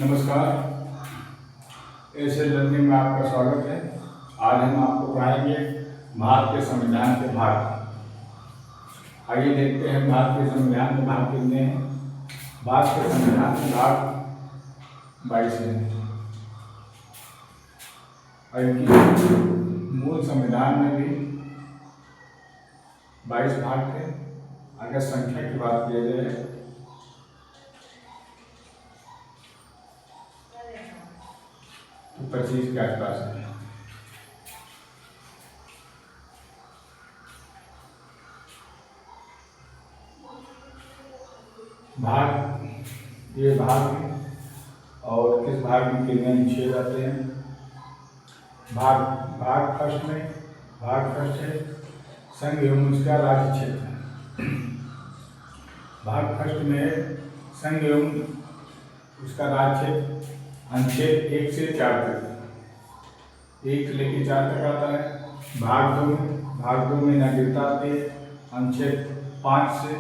नमस्कार। ऐसे लर्निंग में आपका स्वागत है। आज हम आपको पढ़ाएंगे भारत के संविधान के भाग। आइए देखते हैं भारत के संविधान के भाग कितने हैं। भारत के संविधान के भाग 22 हैं और इनकी मूल संविधान में भी 22 भाग थे। अगर संख्या की बात की जाए तो 25 के आसपास है। ये भाग है और किस भाग में कितने अनुच्छेद आते हैं। भाग फर्स्ट है संघ एवं उसका राज्य क्षेत्र। भाग फर्स्ट में संघ एवं उसका राज्य क्षेत्र अनुच्छेद 1 से 4 तक, 1 से लेकर 4 तक आता है। भाग दो में नागरिकता आती है अनुच्छेद 5 से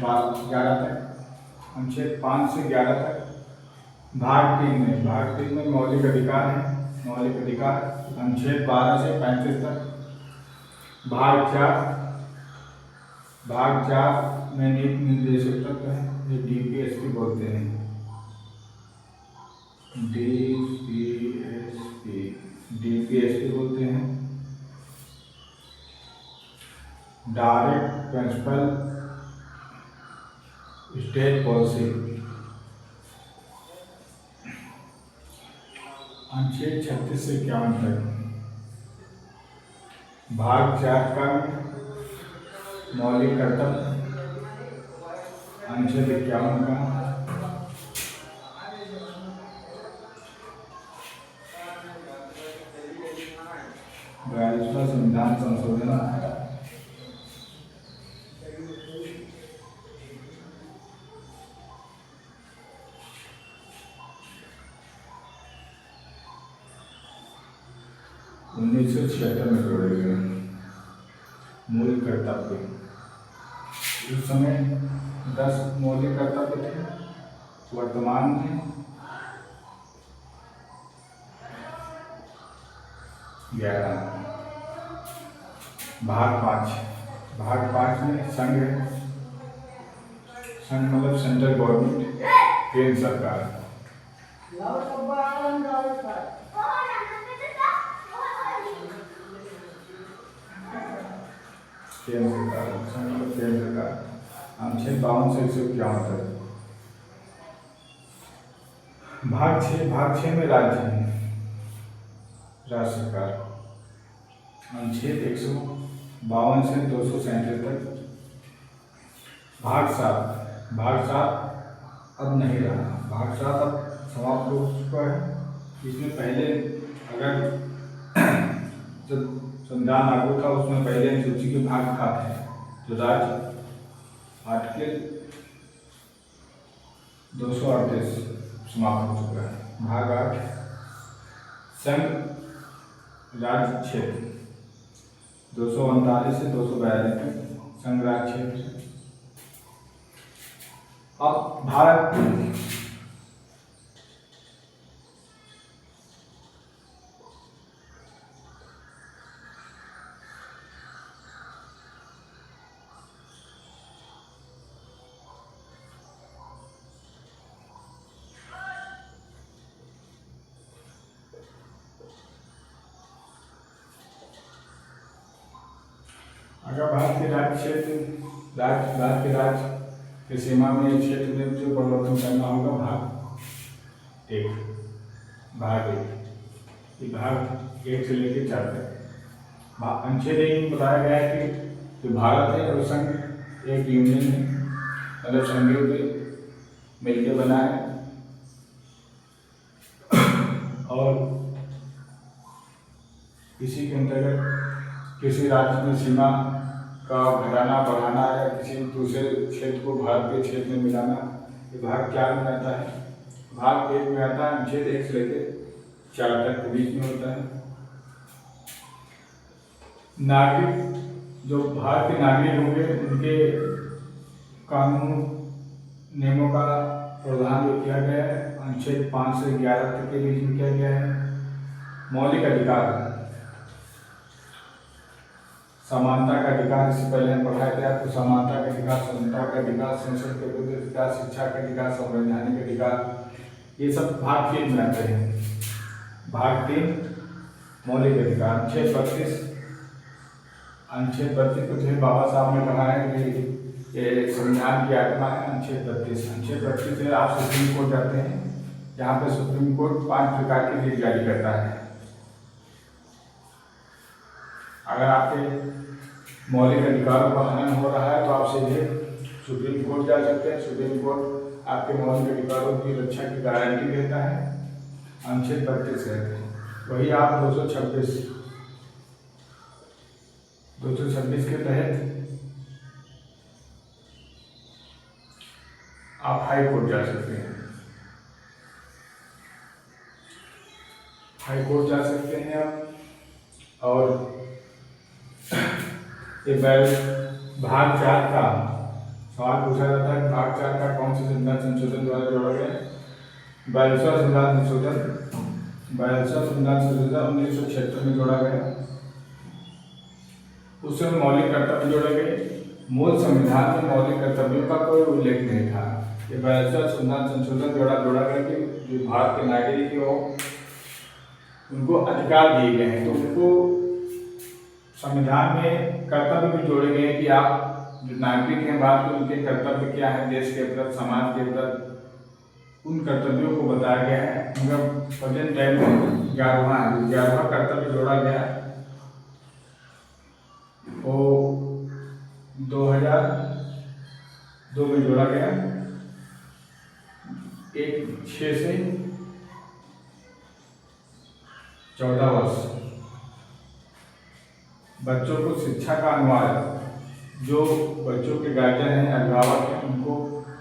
11 तक, अनुच्छेद 5 से 11 तक। भाग 3 में मौलिक अधिकार है, मौलिक अधिकार अनुच्छेद 12 से 35 तक। भाग 4 में नीति निर्देशक तत्व है, ये डीपीएसपी बोलते हैं। डीपीएसपी बोलते हैं, डायरेक्ट प्रिंसिपल स्टेट पॉलिसी। अनुच्छेद 36 से 51 तक। भाग 4 का मौलिक कर्तव्य अनुच्छेद 51 का। संविधान संशोधन 1976 में जोड़े गए। मूल कर्तव्य, उस समय 10 मौलिक कर्तव्य थे, वर्तमान में 11। भाग 5 में संघ मतलब सेंट्रल गवर्नमेंट, केंद्र सरकार। केंद्र सरकार अनुच्छेद 52 से 151 तक। भाग 6 में राज्य सरकार अनुच्छेद 152 से 237 तक। भाग 7 अब नहीं रहा, भाग 7 अब समाप्त हो चुका है। इसमें पहले अगर जब संविधान लागू था उसमें पहले अनुसूची के भाग था जो राज्य आर्टिकल 238 समाप्त हो चुका है। भाग 8 संघ राज्य क्षेत्र 239 से 242 तक संघ राज्य क्षेत्र। अब भारत अगर भारत के राज्य के सीमा में क्षेत्र में जो परिवर्तन करना होगा, भाग 1 भाग 1 से लेकर 4 तक। अनुच्छेद 1 में बताया गया है कि जो भारत है और संघ एक यूनियन है, मतलब संघीय के मिलकर बना है और इसी के अंतर्गत किसी राज्य में सीमा का घटाना बढ़ाना या किसी दूसरे क्षेत्र को भारत के क्षेत्र में मिलाना, ये भाग 4 में आता है। भाग 1 में आता है अनुच्छेद 1 से लेकर 4 तक के बीच में होता है। नागरिक जो भारत के नागरिक होंगे उनके कानून नियमों का प्रावधान जो किया गया है अनुच्छेद 5 से 11 तक के बीच में क्या गया है? मौलिक अधिकार, समानता का अधिकार, इससे पहले हम पढ़ाया था आपको। समानता का अधिकार, स्वतंत्रता का अधिकार, शोषण के विरुद्ध अधिकार, शिक्षा का अधिकार, संवैधानिक अधिकार, ये सब भाग 3 में आते हैं। भाग 3 मौलिक अधिकार। अनुच्छेद 32 को जो बाबा साहब ने कहा है कि ये संविधान की आत्मा है। अनुच्छेद 32 से आप सुप्रीम कोर्ट जाते हैं, जहाँ पे सुप्रीम कोर्ट 5 प्रकार के रीट जारी करता है। अगर आपके मौलिक अधिकारों का हनन हो रहा है तो आप सीधे सुप्रीम कोर्ट जा सकते हैं। सुप्रीम कोर्ट आपके मौलिक अधिकारों की रक्षा की गारंटी देता है। अनुच्छेद 32 कहते हैं। वही आप 226 के तहत आप हाई कोर्ट जा सकते हैं। हाई कोर्ट जा सकते हैं आप। और ये भाग 4 का सवाल पूछा जाता है। भाग 4 का कौन से संविधान संशोधन द्वारा जोड़ा गया? 42वां संविधान संशोधन 1976 में जोड़ा गया। उसमें मौलिक कर्तव्य जोड़े गए। मूल संविधान में मौलिक कर्तव्यों का कोई उल्लेख नहीं था। ये 42वां संविधान संशोधन जोड़ा गया कि जो भारत के नागरिक हो उनको अधिकार दिए गए हैं, तो उनको संविधान में कर्तव्य भी जोड़े गए कि आप जो नागरिक हैं, बात को उनके कर्तव्य क्या है देश के प्रति, समाज के प्रति, उन कर्तव्यों को बताया गया है। मगर प्रेजेंट टाइम में 11वां कर्तव्य जोड़ा गया है। वो 2002 में जोड़ा गया। 6 से 14 वर्ष बच्चों को शिक्षा का अनुवाद, जो बच्चों के गार्जियन हैं, अभिभावक हैं, उनको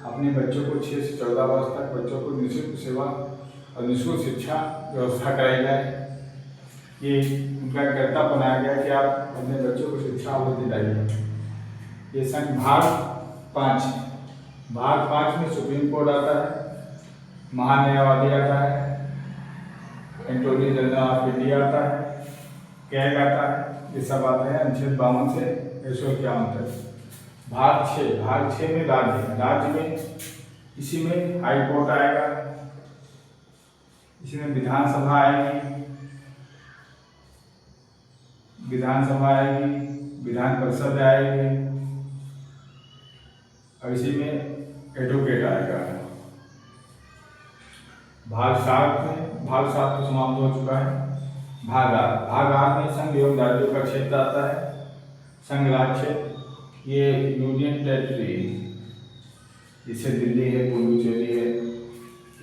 अपने बच्चों को 6 से 14 वर्ष तक बच्चों को निःशुल्क सेवा और निःशुल्क शिक्षा व्यवस्था कराई जाए। ये उनका कर्तव्य बनाया गया कि आप अपने बच्चों को शिक्षा अवश्य दिलाइए। ये संघ भाग 5 में सुप्रीम कोर्ट आता है, महान्यायवादी आता है, एटॉर्नी जनरल ऑफ इंडिया आता है, कैग आता है, ये सब आता है। अनुच्छेद 52 से 151 तक। भाग 6 में राज्य में इसी में हाई कोर्ट आएगा, इसी में विधानसभा आएगी, विधान परिषद आएगी, और इसी में एडवोकेट आएगा। भाग 7 तो समाप्त हो चुका है। भाग 8 में संघ एवं राज्यों का क्षेत्र आता है। संघ राज्य क्षेत्र, ये यूनियन टेरिटरी, जैसे दिल्ली है, पुडुचेरी है,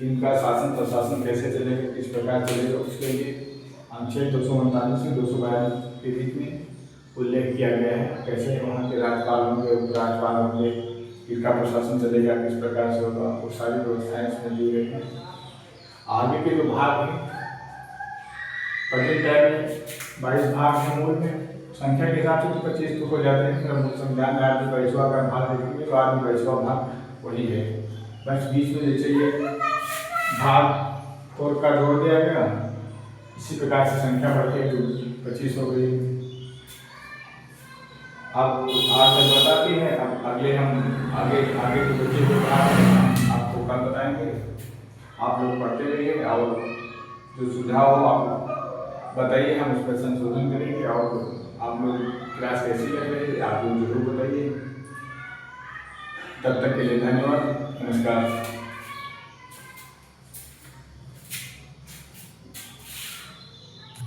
इनका शासन प्रशासन कैसे चलेगा, किस प्रकार चलेगा, उसके लिए अनुच्छेद 239 से 242 के बीच में उल्लेख किया गया है। कैसे वहाँ के राज्यपाल होंगे, उपराज्यपाल होंगे, इनका प्रशासन चलेगा, किस प्रकार से होगा, वो सारी व्यवस्थाएं इसमें दी गई हैं। आगे के जो भाग हैं, प्रेजेंट टाइम में 22 भाग हैं मूल में। संख्या के हिसाब से तो 25 तो हो जाते हैं। फिर संविधान में आज 22वां का भाग देखेंगे तो आज 22वां भाग वही है। बस बीच में जैसे ये भाग 4 का जोड़ दिया गया, इसी प्रकार से संख्या बढ़ के 25 हो गई। अब आज तक बताती है। अब अगले हम आगे के बच्चे को आपको कल बताएंगे। आप लोग पढ़ते रहिए और जो सुझाव हो आप बताइए, हम उस पर संशोधन करेंगे। और आप लोग क्लास कैसी लग रही है आप लोग जरूर बताइए। तब तक के लिए धन्यवाद, नमस्कार।